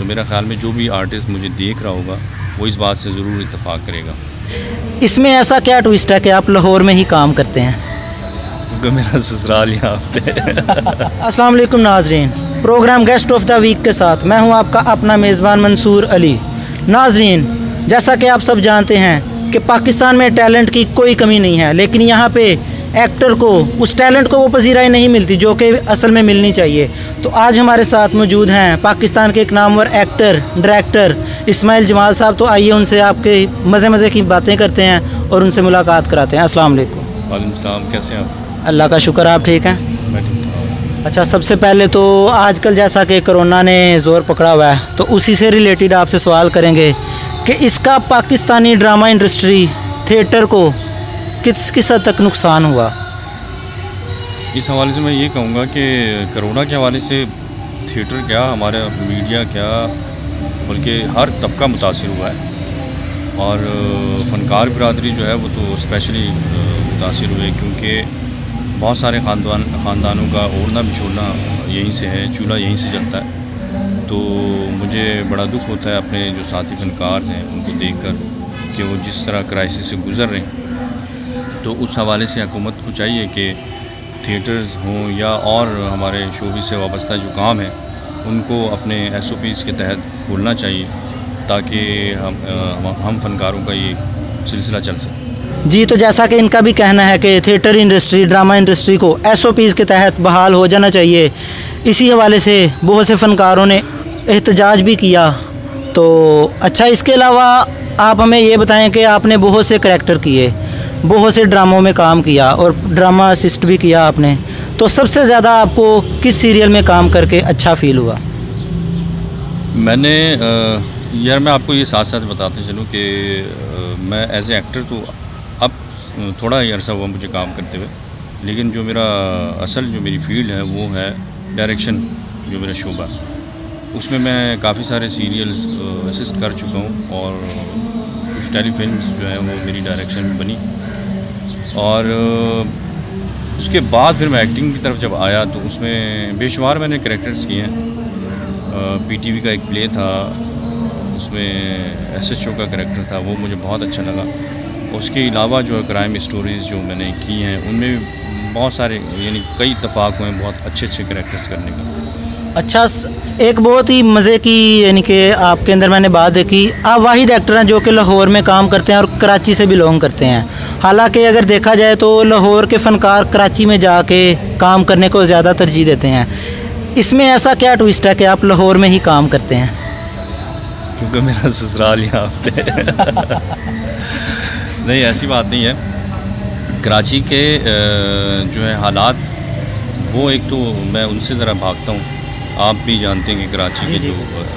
तो मेरा ख्याल में जो भी आर्टिस्ट मुझे देख रहा होगा वो इस बात से ज़रूर इत्तेफाक करेगा। इसमें ऐसा क्या ट्विस्ट है कि आप लाहौर में ही काम करते हैं? क्योंकि मेरा ससुराल यहाँ पे अस्सलाम वालेकुम नाजरीन, program guest of the week के साथ मैं हूं आपका अपना मेज़बान मंसूर अली। नाजरीन, जैसा कि आप सब जानते हैं कि पाकिस्तान में टैलेंट की कोई कमी नहीं है, लेकिन यहाँ पे एक्टर को उस टैलेंट को वो पजीराई नहीं मिलती जो कि असल में मिलनी चाहिए। तो आज हमारे साथ मौजूद हैं पाकिस्तान के एक नामवर एक्टर डायरेक्टर इस्माइल जमाल साहब। तो आइए उनसे आपके मज़े की बातें करते हैं और उनसे मुलाकात कराते हैं। अस्सलाम वालेकुम। वालेकुम सलाम, कैसे हैं आप? अल्लाह का शुक्र, आप ठीक हैं? मैं ठीक हूँ। अच्छा, सबसे पहले तो आजकल जैसा कि कोरोना ने ज़ोर पकड़ा हुआ है, तो उसी से रिलेटेड आपसे सवाल करेंगे कि इसका पाकिस्तानी ड्रामा इंडस्ट्री थिएटर को किस हद तक नुकसान हुआ? इस हवाले से मैं ये कहूँगा कि कोरोना के हवाले से थिएटर क्या, हमारा मीडिया क्या, बल्कि हर तबका मुतासिर हुआ है। और फ़नकार बिरादरी जो है वो तो स्पेशली मुतासिर हुए, क्योंकि बहुत सारे ख़ानदानों का ओढ़ना बिछोड़ना यहीं से है, चूल्हा यहीं से जलता है। तो मुझे बड़ा दुख होता है अपने जो साथी फ़नकार हैं उनको देखकर कि वो जिस तरह क्राइसिस से गुज़र रहे हैं। तो उस हवाले से हुकूमत को चाहिए कि थिएटर्स हों या और हमारे शोबिज़ से वाबस्ता जो काम है उनको अपने SOPs के तहत खोलना चाहिए, ताकि हम फ़नकारों का ये सिलसिला चल सके। जी, तो जैसा कि इनका भी कहना है कि थिएटर इंडस्ट्री, ड्रामा इंडस्ट्री को SOPs के तहत बहाल हो जाना चाहिए। इसी हवाले से बहुत से फ़नकारों ने एहतजाज भी किया। तो अच्छा, इसके अलावा आप हमें ये बताएं कि आपने बहुत से करैक्टर किए, बहुत से ड्रामों में काम किया और ड्रामा असिस्ट भी किया आपने, तो सबसे ज़्यादा आपको किस सीरियल में काम करके अच्छा फ़ील हुआ? मैंने यार मैं आपको ये साथ साथ बताते चलूँ कि मैं एज ए एक्टर तो अब थोड़ा ही अरसा हुआ मुझे काम करते हुए, लेकिन जो मेरा असल जो मेरी फील्ड है वो है डायरेक्शन, जो मेरा शोबा, उसमें मैं काफ़ी सारे सीरियल्स असिस्ट कर चुका हूँ और कुछ टेलीफिल्म्स जो है वो मेरी डायरेक्शन में बनी। और उसके बाद फिर मैं एक्टिंग की तरफ जब आया तो उसमें बेशुमार मैंने कैरेक्टर्स किए हैं। PTV का एक प्ले था, उसमें SHO का कैरेक्टर था, वो मुझे बहुत अच्छा लगा। उसके अलावा जो है क्राइम स्टोरीज़ जो मैंने की हैं उनमें भी बहुत सारे यानी कई इत्तेफाक हुए बहुत अच्छे कैरेक्टर्स करने के। अच्छा, एक बहुत ही मज़े की यानी कि आपके अंदर मैंने बात देखी, आप वाहिद एक्टर हैं जो कि लाहौर में काम करते हैं और कराची से बिलोंग करते हैं। हालांकि अगर देखा जाए तो लाहौर के फ़नकार कराची में जाके काम करने को ज़्यादा तरजीह देते हैं। इसमें ऐसा क्या ट्विस्ट है कि आप लाहौर में ही काम करते हैं? क्योंकि मेरा ससुराल यहाँ पे नहीं, ऐसी बात नहीं है। कराची के जो है हालात, वो एक तो मैं उनसे ज़रा भागता हूँ। आप भी जानते हैं कि कराची के जो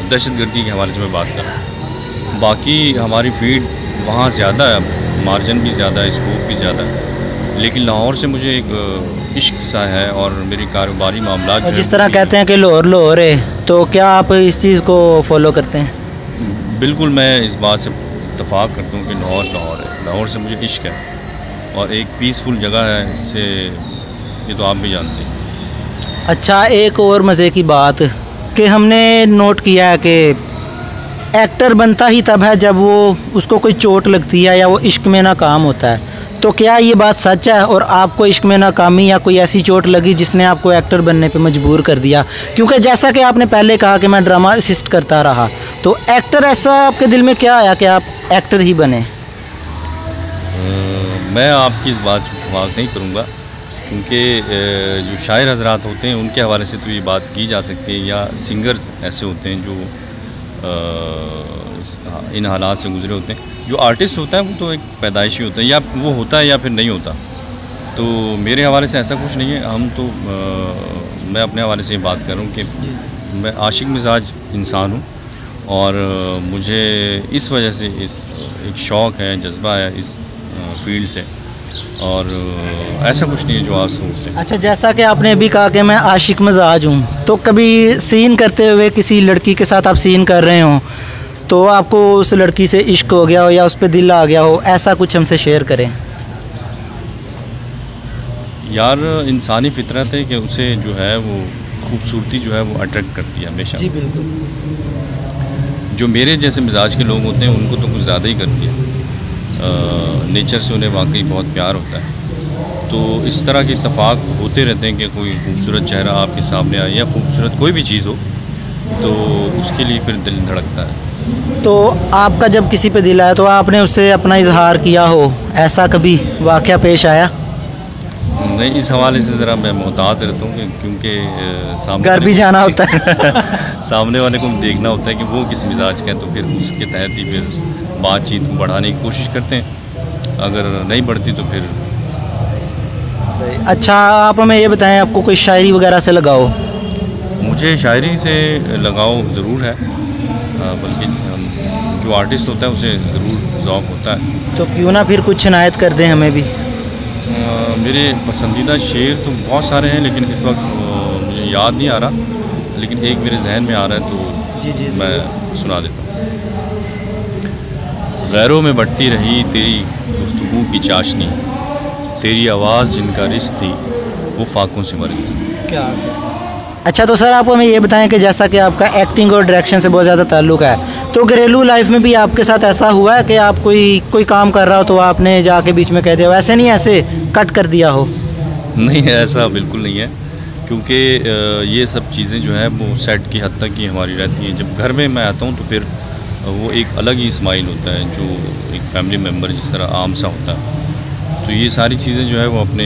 दहशतगर्दी के हवाले से मैं बात कर रहा हूँ। बाकी हमारी फील्ड वहाँ ज़्यादा है, मार्जिन भी ज़्यादा है, स्कोप भी ज़्यादा है, लेकिन लाहौर से मुझे एक इश्क सा है और मेरी कारोबारी मामला जिस तरह कहते हैं कि लाहौर है, तो क्या आप इस चीज़ को फॉलो करते हैं? बिल्कुल, मैं इस बात से इत्तफाक करता हूँ कि लाहौर है, लाहौर से मुझे इश्क है और एक पीसफुल जगह है, इससे ये तो आप भी जानते हैं। अच्छा, एक और मज़े की बात कि हमने नोट किया है कि एक्टर बनता ही तब है जब वो उसको कोई चोट लगती है या वो इश्क में नाकाम होता है। तो क्या ये बात सच है और आपको इश्क में नाकामी या कोई ऐसी चोट लगी जिसने आपको एक्टर बनने पे मजबूर कर दिया? क्योंकि जैसा कि आपने पहले कहा कि मैं ड्रामा असिस्ट करता रहा, तो एक्टर ऐसा आपके दिल में क्या आया कि आप एक्टर ही बने? मैं आपकी इस बात से इत्तेफाक नहीं करूँगा, क्योंकि जो शायर हजरात होते हैं उनके हवाले से तो ये बात की जा सकती है, या सिंगर्स ऐसे होते हैं जो इन हालात से गुजरे होते हैं। जो आर्टिस्ट होता है वो तो एक पैदाइशी होता है, या वो होता है या फिर नहीं होता। तो मेरे हवाले से ऐसा कुछ नहीं है। हम तो मैं अपने हवाले से ये बात कर रहा हूँ कि मैं आशिक मिजाज इंसान हूँ और मुझे इस वजह से एक शौक़ है, जज्बा है इस फील्ड से, और ऐसा कुछ नहीं है जो आप सोच रहे हैं। अच्छा, जैसा कि आपने अभी कहा कि मैं आशिक मिजाज हूँ, तो कभी सीन करते हुए किसी लड़की के साथ आप सीन कर रहे हो तो आपको उस लड़की से इश्क हो गया हो या उस पर दिल आ गया हो, ऐसा कुछ हमसे शेयर करें। यार, इंसानी फितरत है कि उसे जो है वो खूबसूरती जो है वो अट्रैक्ट करती है हमेशा। जी बिल्कुल। जो मेरे जैसे मिजाज के लोग होते हैं उनको तो कुछ ज़्यादा ही करती है। नेचर से उन्हें वाकई बहुत प्यार होता है। तो इस तरह के इत्तेफाक होते रहते हैं कि कोई खूबसूरत चेहरा आपके सामने आए या खूबसूरत कोई भी चीज़ हो, तो उसके लिए फिर दिल धड़कता है। तो आपका जब किसी पे दिल आया तो आपने उससे अपना इजहार किया हो, ऐसा कभी वाक़या पेश आया? नहीं, इस हवाले से ज़रा मैं मोहतात रहता हूँ क्योंकि सामने घर भी जाना होता है। सामने वाले को देखना होता है कि वो किस मिजाज का है, तो फिर उसके तहत ही फिर बातचीत को बढ़ाने की कोशिश करते हैं। अगर नहीं बढ़ती तो फिर अच्छा, आप हमें ये बताएं, आपको कोई शायरी वगैरह से लगाओ? मुझे शायरी से लगाव ज़रूर है, बल्कि जो आर्टिस्ट होता है उसे ज़रूर ज़ौक़ होता है। तो क्यों ना फिर कुछ इनायत कर दें हमें भी। मेरे पसंदीदा शेर तो बहुत सारे हैं, लेकिन इस वक्त मुझे याद नहीं आ रहा, लेकिन एक मेरे जहन में आ रहा है तो जी मैं सुना देता हूँ। गैरों में बढ़ती रही तेरी गुफ्तगू की चाशनी, तेरी आवाज़ जिनका रिश्क थी वो फाकों से मर गई। क्या? अच्छा, तो सर आप हमें ये बताएं कि जैसा कि आपका एक्टिंग और डायरेक्शन से बहुत ज़्यादा ताल्लुक़ है, तो घरेलू लाइफ में भी आपके साथ ऐसा हुआ है कि आप कोई काम कर रहा हो तो आपने जाके बीच में कह दिया हो? ऐसे नहीं, ऐसे कट कर दिया हो? नहीं, ऐसा बिल्कुल नहीं है, क्योंकि ये सब चीज़ें जो है वो सेट की हद तक ही हमारी रहती हैं। जब घर में मैं आता हूँ तो फिर वो एक अलग ही स्माइल होता है, जो एक फैमिली मेम्बर जिस तरह आम सा होता है। तो ये सारी चीज़ें जो है वो अपने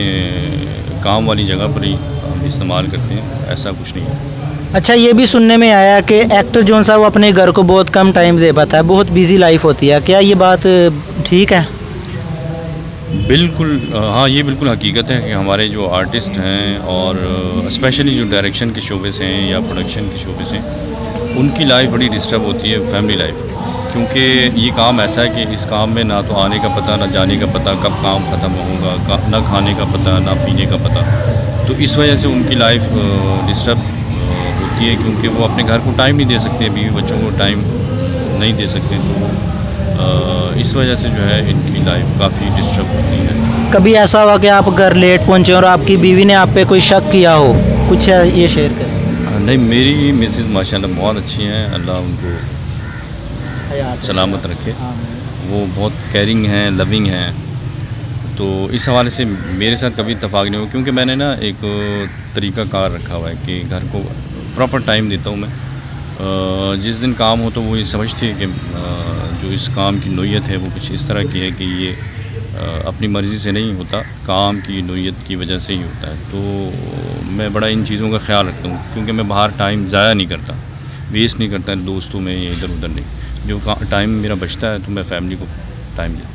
काम वाली जगह पर ही हम इस्तेमाल करते हैं, ऐसा कुछ नहीं है। अच्छा, ये भी सुनने में आया कि एक्टर जो सा वो अपने घर को बहुत कम टाइम दे पाता है, बहुत बिजी लाइफ होती है, क्या ये बात ठीक है? बिल्कुल, हाँ, ये बिल्कुल हकीकत है कि हमारे जो आर्टिस्ट हैं और स्पेशली जो डायरेक्शन के शोबे से हैं या प्रोडक्शन के शोबे से हैं, उनकी लाइफ बड़ी डिस्टर्ब होती है, फैमिली लाइफ। क्योंकि ये काम ऐसा है कि इस काम में ना तो आने का पता, ना जाने का पता, कब काम ख़त्म होगा, ना खाने का पता, ना पीने का पता। तो इस वजह से उनकी लाइफ डिस्टर्ब होती है, क्योंकि वो अपने घर को टाइम नहीं दे सकते, बीवी बच्चों को टाइम नहीं दे सकते। तो इस वजह से जो है इनकी लाइफ काफ़ी डिस्टर्ब होती है। कभी ऐसा हुआ कि आप घर लेट पहुँचे और आपकी बीवी ने आप पे कोई शक किया हो? कुछ ये शेयर करें। नहीं, मेरी मिसेज़ माशाल्लाह बहुत अच्छी हैं, अल्लाह उनको सलामत रखे। वो बहुत केयरिंग हैं, लविंग हैं। तो इस हवाले से मेरे साथ कभी इत्तेफाक नहीं हुआ, क्योंकि मैंने ना एक तरीका कार रखा हुआ है कि घर को प्रॉपर टाइम देता हूँ मैं। जिस दिन काम हो तो वो ये समझती है कि जो इस काम की नोयत है वो कुछ इस तरह की है कि ये अपनी मर्ज़ी से नहीं होता, काम की नोयत की वजह से ही होता है। तो मैं बड़ा इन चीज़ों का ख्याल रखता हूँ, क्योंकि मैं बाहर टाइम ज़ाया नहीं करता, वेस्ट नहीं करता दोस्तों में या इधर उधर नहीं। जो टाइम मेरा बचता है तो मैं फैमिली को टाइम देता हूँ।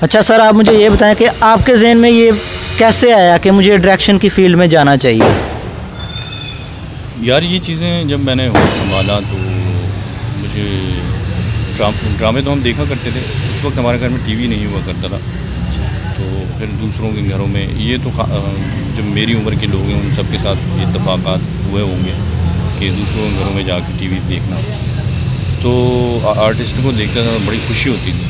अच्छा सर, आप मुझे ये बताएं कि आपके जहन में ये कैसे आया कि मुझे डायरेक्शन की फ़ील्ड में जाना चाहिए? यार, ये चीज़ें जब मैंने होश संभाला तो मुझे ड्रामे तो हम देखा करते थे। उस वक्त हमारे घर में टीवी नहीं हुआ करता था, तो फिर दूसरों के घरों में ये तो जब मेरी उम्र के लोग हैं उन सब के साथ ये इत्तेफाक़ात हुए होंगे कि दूसरों के घरों में जाके टीवी देखना। तो आर्टिस्ट को देखता था, बड़ी खुशी होती थी।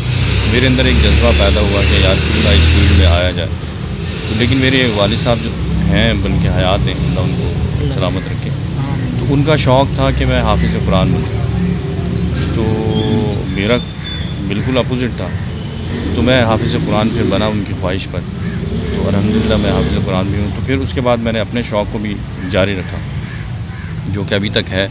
मेरे अंदर एक जज्बा पैदा हुआ कि यार क्यों ना इस फील्ड में आया जाए। तो लेकिन मेरे वालिद साहब जो हैं, बल्कि हयात हैं, अल्लाह उनको सलामत रखे, तो उनका शौक़ था कि मैं हाफिज़ कुरान बनूँ। तो मेरा बिल्कुल अपोज़िट था, तो मैं हाफिज़ कुरान फिर बना उनकी ख्वाहिश पर। तो अल्हम्दुलिल्लाह मैं हाफिज़ कुरान भी हूँ। तो फिर उसके बाद मैंने अपने शौक़ को भी जारी रखा, जो कि अभी तक है।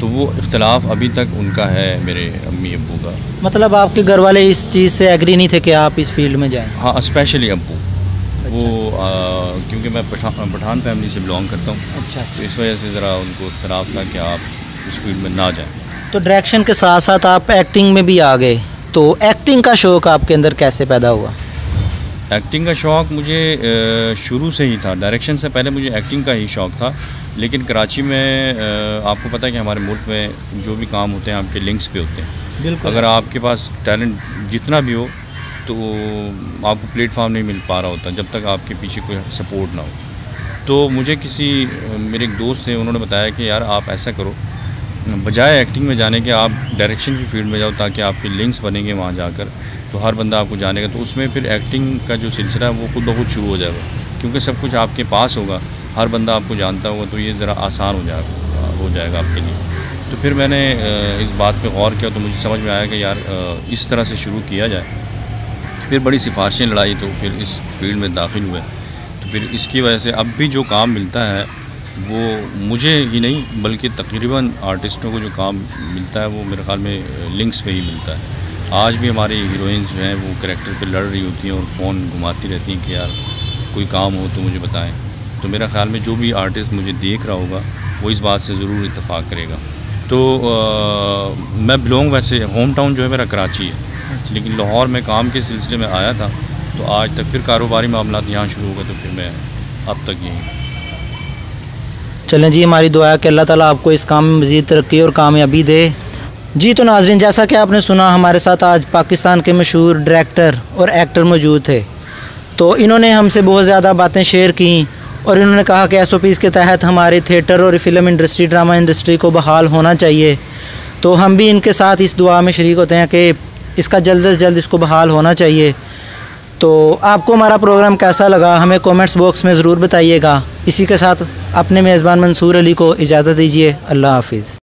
तो वो इख्तिलाफ़ अभी तक उनका है मेरे अम्मी अब्बू का। मतलब आपके घर वाले इस चीज़ से एग्री नहीं थे कि आप इस फील्ड में जाएं? हाँ, स्पेशली अब्बू। वो क्योंकि मैं पठान फैमिली से बिलोंग करता हूँ। अच्छा। तो इस वजह से ज़रा उनको इख्तिलाफ़ था कि आप इस फील्ड में ना जाएँ। तो डायरेक्शन के साथ साथ आप एक्टिंग में भी आ गए, तो एक्टिंग का शौक़ आपके अंदर कैसे पैदा हुआ? एक्टिंग का शौक़ मुझे शुरू से ही था। डायरेक्शन से पहले मुझे एक्टिंग का ही शौक़ था, लेकिन कराची में आपको पता है कि हमारे मुल्क में जो भी काम होते हैं आपके लिंक्स पे होते हैं। बिल्कुल। अगर आपके पास टैलेंट जितना भी हो तो आपको प्लेटफॉर्म नहीं मिल पा रहा होता जब तक आपके पीछे कोई सपोर्ट ना हो। तो मुझे मेरे एक दोस्त थे, उन्होंने बताया कि यार आप ऐसा करो, बजाय एक्टिंग में जाने के आप डायरेक्शन की फील्ड में जाओ, ताकि आपके लिंक्स बनेंगे वहाँ जाकर, तो हर बंदा आपको जानेगा। तो उसमें फिर एक्टिंग का जो सिलसिला है वो खुद ब खुद शुरू हो जाएगा, क्योंकि सब कुछ आपके पास होगा, हर बंदा आपको जानता होगा, तो ये ज़रा आसान हो जाएगा आपके लिए। तो फिर मैंने इस बात पे गौर किया तो मुझे समझ में आया कि यार इस तरह से शुरू किया जाए। फिर बड़ी सिफारिशें लड़ाई तो फिर इस फील्ड में दाखिल हुए। तो फिर इसकी वजह से अब भी जो काम मिलता है वो मुझे ही नहीं बल्कि तकरीबन आर्टिस्टों को जो काम मिलता है वो मेरे ख़्याल में लिंक्स पे ही मिलता है। आज भी हमारी हीरोइंस जो हैं वो कैरेक्टर पे लड़ रही होती हैं और फ़ोन घुमाती रहती हैं कि यार कोई काम हो तो मुझे बताएं। तो मेरा ख़्याल में जो भी आर्टिस्ट मुझे देख रहा होगा वो इस बात से ज़रूर इत्तेफाक करेगा। तो मैं बिलोंग वैसे होम टाउन जो है मेरा कराची है, लेकिन लाहौर में काम के सिलसिले में आया था तो आज तक फिर कारोबारी मामलात यहाँ शुरू हो गए तो फिर मैं अब तक यहीं। चलें जी, हमारी दुआ है कि अल्लाह ताला आपको इस काम में मज़ीद तरक्की और कामयाबी दे। जी तो नाज़रीन, जैसा कि आपने सुना हमारे साथ आज पाकिस्तान के मशहूर डायरेक्टर और एक्टर मौजूद थे। तो इन्होंने हमसे बहुत ज़्यादा बातें शेयर की और इन्होंने कहा कि SOPs के तहत हमारे थिएटर और फिल्म इंडस्ट्री, ड्रामा इंडस्ट्री को बहाल होना चाहिए। तो हम भी इनके साथ इस दुआ में शरीक होते हैं कि इसका जल्द से जल्द इसको बहाल होना चाहिए। तो आपको हमारा प्रोग्राम कैसा लगा हमें कमेंट्स बॉक्स में ज़रूर बताइएगा। इसी के साथ अपने मेज़बान मंसूर अली को इजाज़त दीजिए। अल्लाह हाफिज़।